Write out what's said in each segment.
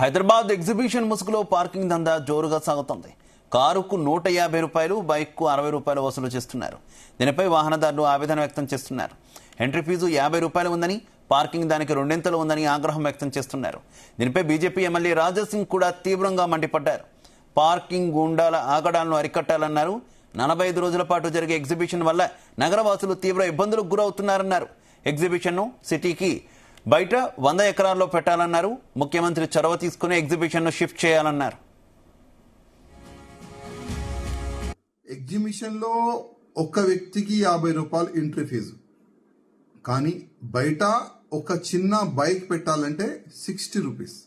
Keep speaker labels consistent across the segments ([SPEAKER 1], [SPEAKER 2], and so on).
[SPEAKER 1] Hyderabad exhibition ముసుగులో parking దందా జోరుగా సాగుతోంది. కారుకు 150 రూపాయలు, బైక్కు 60 రూపాయలు వసూలు చేస్తున్నారు. దీనిపై వాహనదారులు ఆవేదన వ్యక్తం చేస్తున్నారు. ఎంట్రీ ఫీజు 50 రూపాయలు ఉందని, పార్కింగ్ దానికి రెండింతలు ఉందని ఆగ్రహం వ్యక్తం చేస్తున్నారు. దీనిపై బీజేపీ ఎమ్మెల్యే రాజాసింగ్ కూడా తీవ్రంగా మండిపడ్డారు. పార్కింగ్ గుండాల ఆగడాలను అరికట్టాలన్నారు. 45 రోజుల పాటు జరిగే ఎగ్జిబిషన్ వల్ల నగరవాసులు తీవ్ర ఇబ్బందులకు గురవుతున్నారన్నారు. ఎగ్జిబిషన్ను సిటీకి బయట 100 ఎకరాల్లో పెట్టాలన్నారు. ముఖ్యమంత్రి చొరవ తీసుకుని ఎగ్జిబిషన్ను షిఫ్ట్ చేయాలన్నారు.
[SPEAKER 2] ఎగ్జిబిషన్లో ఒక వ్యక్తికి 50 రూపాయలు ఎంట్రీ ఫీజు, కానీ బయట ఒక చిన్న బైక్ పెట్టాలంటే 60 రూపీస్,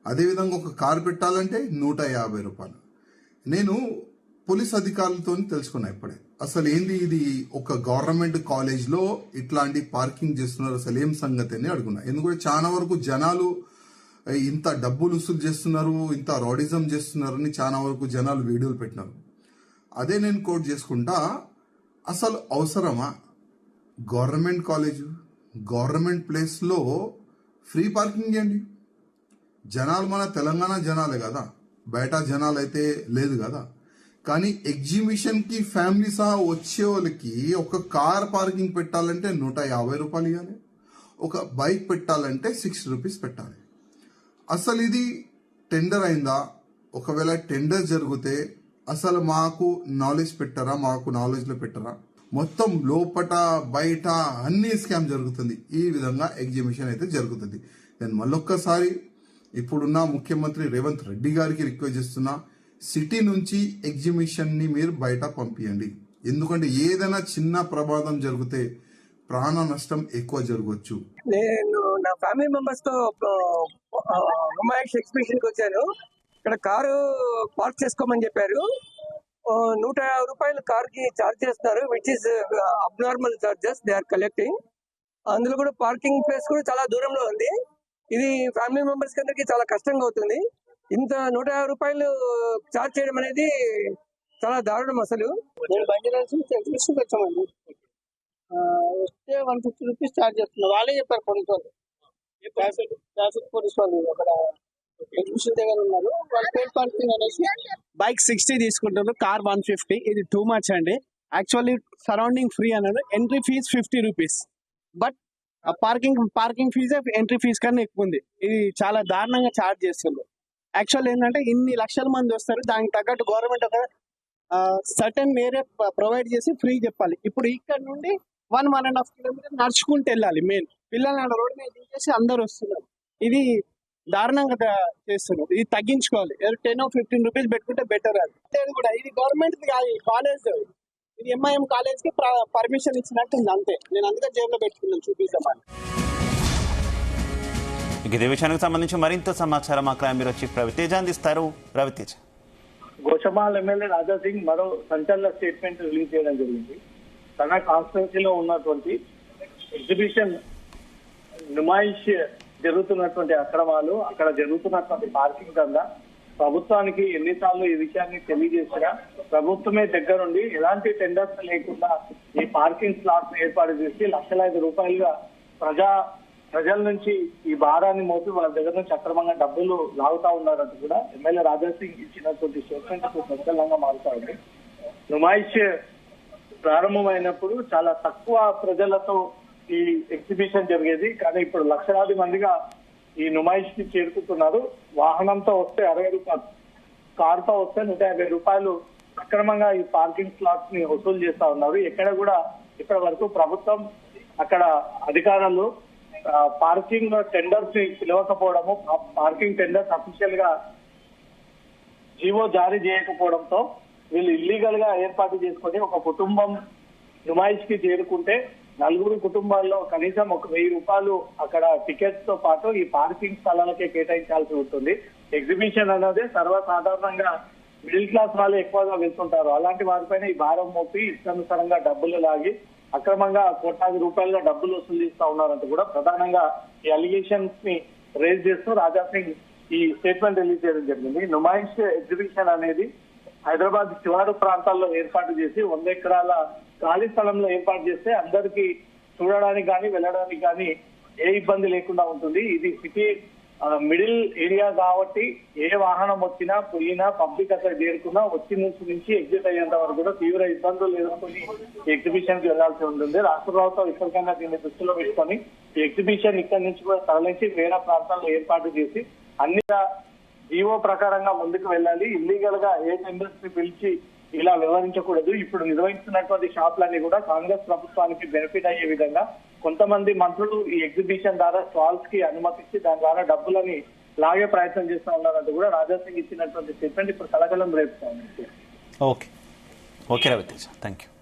[SPEAKER 2] అదేవిధంగా ఒక కారు పెట్టాలంటే 150 రూపాయలు. నేను పోలీస్ అధికారులతో తెలుసుకున్నా ఇప్పుడే, అసలు ఏంది ఇది, ఒక గవర్నమెంట్ కాలేజ్లో ఇట్లాంటి పార్కింగ్ చేస్తున్నారు, అసలు ఏం సంగతి అని అడుగున్నా. ఎందుకంటే చాలా వరకు జనాలు ఇంత డబ్బులు వసూలు చేస్తున్నారు, ఇంత రాడిజం చేస్తున్నారు అని చాలా వరకు జనాలు వీడియోలు పెట్టినారు. అదే నేను కోట్ చేసుకుంటా, అసలు అవసరమా? గవర్నమెంట్ కాలేజ్, గవర్నమెంట్ ప్లేస్లో ఫ్రీ పార్కింగ్ చేయండి. జనాలు మన తెలంగాణ జనాలే కదా, బయట జనాలు అయితే లేదు కదా. కానీ ఎగ్జిబిషన్కి ఫ్యామిలీ సహా వచ్చే వాళ్ళకి ఒక కార్ పార్కింగ్ పెట్టాలంటే 150 రూపాయలు ఇవ్వాలి, ఒక బైక్ పెట్టాలంటే 60 రూపీస్ పెట్టాలి. అసలు ఇది టెండర్ అయిందా? ఒకవేళ టెండర్ జరిగితే అసలు మాకు నాలెడ్జ్ పెట్టారా, మాకు నాలెడ్జ్లో పెట్టారా? మొత్తం లోపట బయట అన్ని స్కామ్ జరుగుతుంది. ఈ విధంగా ఎగ్జిబిషన్ అయితే జరుగుతుంది. నేను మళ్ళొక్కసారి ఇప్పుడున్న ముఖ్యమంత్రి రేవంత్ రెడ్డి గారికి రిక్వెస్ట్ చేస్తున్నా, సిటీ నుంచి ఎగ్జిబిషన్ని మీరు బయట పంపించండి. ఎందుకంటే ఏదైనా చిన్న ప్రమాదం జరిగితే ప్రాణ నష్టం ఎక్కువ జరగవచ్చు.
[SPEAKER 3] నేను నా ఫ్యామిలీ మెంబర్స్ తో నుమాయిష్ ఎగ్జిబిషన్ కి వచ్చాను. ఇక్కడ కారు పార్క్ చేసుకోమని చెప్పారు. 150 రూపాయలు కార్ కి ఛార్జ్ చేస్తున్నారు, which is abnormal charges they are collecting. అందులో కూడా పార్కింగ్ ప్లేస్ కూడా చాలా దూరంలో ఉంది. ఇది ఫ్యామిలీ మెంబర్స్ కి అందరికి చాలా కష్టంగా అవుతుంది. ఇంత 150 రూపాయలు ఛార్జ్ చేయడం అనేది చాలా దారుణం. అసలు
[SPEAKER 4] నేను బంజారాస్ ఎగ్జిబిషన్కి వచ్చామండి, వస్తే 150 రూపీస్ ఛార్జ్ చేస్తున్నారు. వాళ్ళే చెప్పారు పోలీసు వాళ్ళు, ట్రాఫిక్ పోలీస్ వాళ్ళు అక్కడ ఎగ్జిబిషన్ దగ్గర ఉన్నారు. వాళ్ళు పేడ్ పార్కింగ్ అనేసి బైక్ 60 తీసుకుంటారు, కార్ 150. ఇది టూ మచ్ అండి. యాక్చువల్లీ సరౌండింగ్ ఫ్రీ అన్నారు, entry fees 50 rupees. But parking ఫీజే ఎంట్రీ ఫీజ్ కన్నా ఎక్కువ ఉంది. ఇది చాలా దారుణంగా ఛార్జ్ చేస్తున్నారు. యాక్చువల్ ఏంటంటే ఇన్ని లక్షల మంది వస్తారు, దానికి తగ్గట్టు గవర్నమెంట్ ఒక సర్టన్ ఏరియా ప్రొవైడ్ చేసి ఫ్రీ చెప్పాలి. ఇప్పుడు ఇక్కడ నుండి 1.5 కిలోమీటర్ నడుచుకుంటూ వెళ్ళాలి. మెయిన్ పిల్లలు రోడ్డు మీద దించేసి అందరు వస్తున్నారు. ఇది దారుణంగా చేస్తున్నారు. ఇది తగ్గించుకోవాలి. 10-15 రూపీస్ పెట్టుకుంటే బెటర్. అది కూడా ఇది గవర్నమెంట్ కాదు, కాలేజ్. ఇది ఎంఐఎం కాలేజ్ కి పర్మిషన్ ఇచ్చినట్టు అంతే. నేను అందుకే జేబులో పెట్టుకున్నాను, చూపిస్తామని.
[SPEAKER 1] ఇదే విషయానికి సంబంధించి మరింత సమాచారం మా క్రైమ్ బ్యూరో చీఫ్ రవితేజ అందిస్తారు. రవితేజ.
[SPEAKER 5] గోషమాల్ ఎమ్మెల్యే రాజాసింగ్ మరో సంచలన స్టేట్మెంట్ రిలీజ్ చేయడం జరిగింది. తన కాన్స్టిట్యున్సీలో ఉన్నటువంటి ఎగ్జిబిషన్ నుమాయిష్ జరుగుతున్నటువంటి అక్రమాలు, అక్కడ జరుగుతున్నటువంటి పార్కింగ్ దందా ప్రభుత్వానికి ఎన్నిసార్లు ఈ విషయాన్ని తెలియజేసినా ప్రభుత్వమే దగ్గరుండి ఎలాంటి టెండర్స్ లేకుండా ఈ పార్కింగ్ స్లాట్స్ ఏర్పాటు చేసి లక్షలాది రూపాయలుగా ప్రజల నుంచి ఈ భారాన్ని మోపి వాళ్ళ దగ్గర నుంచి అక్రమంగా డబ్బులు లాగుతా ఉన్నారంటూ కూడా ఎమ్మెల్యే రాజాసింగ్ ఇచ్చినటువంటి స్టేట్మెంట్ సంచలనంగా మారుతా ఉంది. నుమాయిష్ ప్రారంభమైనప్పుడు చాలా తక్కువ ప్రజలతో ఈ ఎగ్జిబిషన్ జరిగేది, కానీ ఇప్పుడు లక్షలాది మందిగా ఈ నుమాయిష్ కి చేరుకుంటున్నారు. వాహనంతో వస్తే 60 రూపాయలు, కారుతో వస్తే 150 రూపాయలు అక్రమంగా ఈ పార్కింగ్ స్లాట్స్ ని వసూలు చేస్తా ఉన్నారు. ఎక్కడ కూడా ఇప్పటి వరకు ప్రభుత్వం, అక్కడ అధికారులు పార్కింగ్ టెండర్స్ ని పిలవకపోవడము, పార్కింగ్ టెండర్స్ అఫీషియల్ గా జీవో జారీ చేయకపోవడంతో వీళ్ళు ఇల్లీగల్ గా ఏర్పాటు చేసుకుని ఒక కుటుంబం నుమాయిష్ కి చేరుకుంటే 4 కుటుంబాల్లో కనీసం 1000 రూపాయలు అక్కడ టికెట్స్ తో పాటు ఈ పార్కింగ్ స్థలాలకే కేటాయించాల్సి ఉంటుంది. ఎగ్జిబిషన్ అనేది సర్వసాధారణంగా మిడిల్ క్లాస్ వాళ్ళు ఎక్కువగా వెళ్తుంటారు. అలాంటి వారిపైన ఈ భారం మోపి ఇష్టానుసారంగా డబ్బులు లాగి అక్రమంగా కోట్లాది రూపాయలుగా డబ్బులు వసూలు చేస్తా ఉన్నారంటూ కూడా ప్రధానంగా ఈ అలిగేషన్స్ ని రేజ్ చేస్తూ రాజాసింగ్ ఈ స్టేట్మెంట్ రిలీజ్ చేయడం జరిగింది. నుమాయిష్ ఎగ్జిబిషన్ అనేది హైదరాబాద్ శివారు ప్రాంతాల్లో ఏర్పాటు చేసి 100 ఎకరాల ఖాళీ స్థలంలో ఏర్పాటు చేస్తే అందరికీ చూడడానికి కానీ వెళ్ళడానికి కానీ ఏ ఇబ్బంది లేకుండా ఉంటుంది. ఇది సిటీ మిడిల్ ఏరియా కాబట్టి ఏ వాహనం వచ్చినా పోయినా పబ్లిక్ అక్కడ చేరుకున్నా వచ్చి నుంచి ఎగ్జిట్ అయ్యేంత వరకు కూడా తీవ్ర ఇబ్బందులు ఎదుర్కొని ఎగ్జిబిషన్ కి వెళ్లాల్సి ఉంటుంది. రాష్ట్ర ప్రభుత్వం ఇప్పటికైనా దీన్ని దృష్టిలో పెట్టుకొని ఈ ఎగ్జిబిషన్ ఇక్కడి నుంచి కూడా తరలించి వేరే ప్రాంతాల్లో ఏర్పాటు చేసి అన్ని జీవో ప్రకారంగా ముందుకు వెళ్ళాలి. ఇల్లీగల్ గా ఏ ఇండస్ట్రీ పిలిచి ఇలా వ్యవహరించకూడదు. ఇప్పుడు నిర్వహిస్తున్నటువంటి షాపులన్నీ కూడా కాంగ్రెస్ ప్రభుత్వానికి బెనిఫిట్ అయ్యే విధంగా కొంతమంది మంత్రులు ఈ ఎగ్జిబిషన్ ద్వారా స్టాల్స్ కి అనుమతించి దాని ద్వారా డబ్బులని లాగే ప్రయత్నం చేస్తా ఉన్నారంటూ కూడా రాజా సింగ్ ఇచ్చినటువంటి స్టేట్మెంట్ ఇప్పుడు కలకలం రేపుతా ఉంది.
[SPEAKER 1] Okay Ravi Teja, thank you.